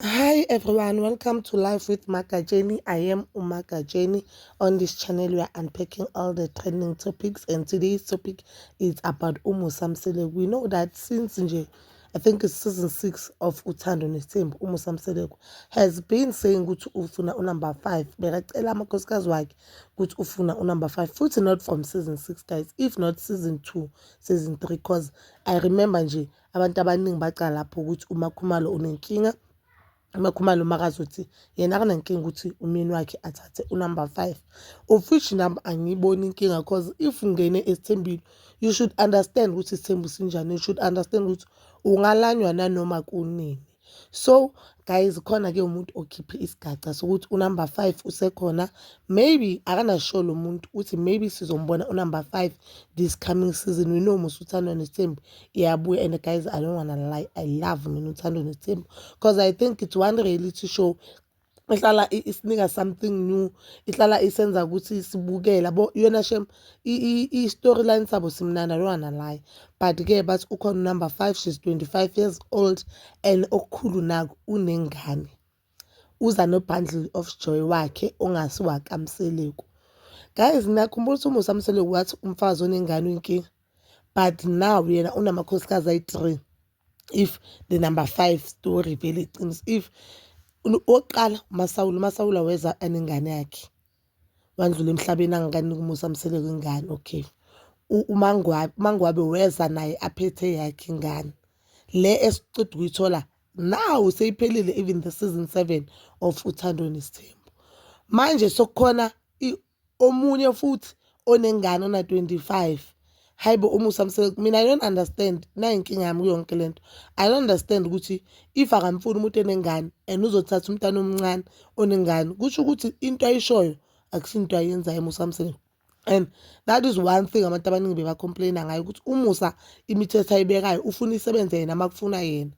Hi everyone, welcome to Life with Makajeni. I am Umakajeni. On this channel, we are unpacking all the trending topics, and today's topic is about Musa Mseleku. We know that since I think it's season 6 of Uthando nesthembu, Musa Mseleku has been saying ukuthi ufuna number 5. Bekacela amakhosikazi wakhe ukuthi ufuna number 5. Futhi not from season 6, guys. If not season 2, season 3, because I remember abantu abaningi bacala lapho ukuthi uMakhumalo unenkinga. Makhumalo makazothi yena akanankinga ukuthi umyeni wakhe athathe unumber 5, of which nami angiyiboni inkinga, cause if ungene esithembile you should understand ukuthi isithembu sinjani, you should understand ukuthi ungalanywa nanoma kunini. So guys, khona-ke umuntu okhiphe isigaca sokuthi unumber 5 usekhona. Maybe akanasho lo muntu ukuthi maybe sizombona unumber 5 this coming season. We know Musa Uthando nesthembu iyabuya, and guys, I don't wanna lie, I love mina Uthando nesthembu because I think it's one reality show ihlala isinika something new, ihlala isenza ukuthi sibukele yabo. Yona shem i-storyline sabo simnandi, I don't wanna lie, but-ke bathi ukhona number 5, she's 25 years old, and okukhulu naku unengane, uza no-bundle of joy wakhe ongasiwa kaMseleku. Guys, ngiyakhumbula ukuthi uMusa Mseleku wathi umfazi onengane uyinkinga, but now yena unamakhosikazi ayi-3. If the number 5 story vele iqiniso, if oqala uMasawula weza anengane yakhe, wandlula emhlabeni angikaniki uMusa Mseleku ingane. Okay, uMangwabe weza naye aphethe yakhe ingane, le esiceda ukuyithola now seyiphelile even the season 7 of Uthando nesthembu. Manje sokukhona omunye futhi onengane ona 25. Hayibo uMusa Mseleku, mina I don't understand, nayinkinga yami kuyonke lento. I don't understand ukuthi if akamfuni umuntu enengane and uzothatha umntana omncane onengane, kusho ukuthi into ayishoyo akusinto ayenzayo uMusa Mseleku. And that is one thing abantu abaningi beba-complain-a ngayo, ukuthi uMusa imithetho ayibekayo ufuna isebenze yena makufuna yena.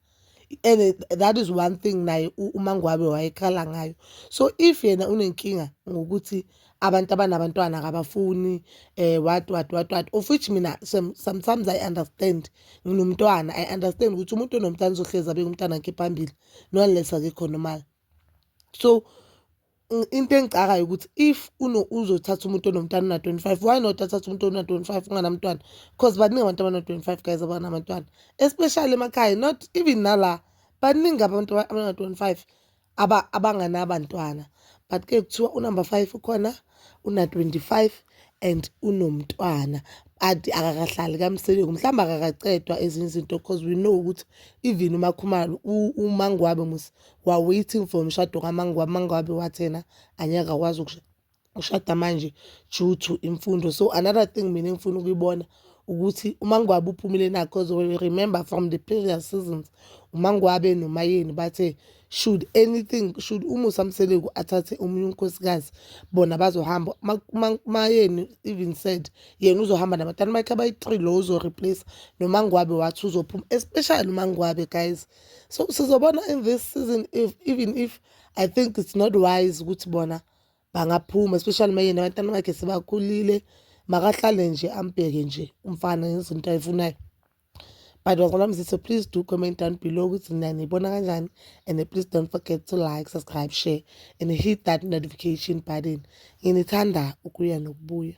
And that is one thing naye uMangwabe wayekhala ngayo. So if yena unenkinga ngokuthi abantu abanabantwana akabafuni, what, of which mina sometimes I understand. Nginomntwana, I understand ukuthi umuntu onomntwana uzohlezi abeke umntwana wakhe phambili, no unless akekho normal. So into engicakayo ukuthi if uzothatha umuntu onomntwana ona-25, why not athatha umuntu ona-25 unganamntwana? Because baningi abantu abana-25 guys abanabantwana, especially emakhaya, not even nala, baningi abantu abana-25 abanganabantwana. But-ke kuthiwa unumber 5 ukhona, una-25 and unomntwana, akakahlali kaMseleku, mhlawumbe akakacedwa ezinye izinto, because we know ukuthi even uMakhumalo uMangwabe waiting for umshado kaMangwabe wathi yena anyeke akwazi ukushada manje due to imfundo. So another thing mina engifuna ukuyibona ukuthi uMangwabe uphumile na, because we remember from the previous seasons uMangwabe noMayeni bathe should uMusa Mseleku athathe omunye unkosikazi, bona bazohamba. Mayeni even said yena uzohamba nabantwana bakhe abayi-3, lo uzo-replace noMangwabe wathi uzophuma, especially uMangwabe guys. So sizobona in this season even if I think it's not wise ukuthi bona bangaphuma, especially mayeni abantwana bakhe sebakhulile, makahlale nje ambheke nje umfana ngezinto ayifunayo. But so please do comment down below ukuthi nani ibona kanjani, and please don't forget to like, subscribe, share and hit that notification button. Nginithanda ukuya nokubuya.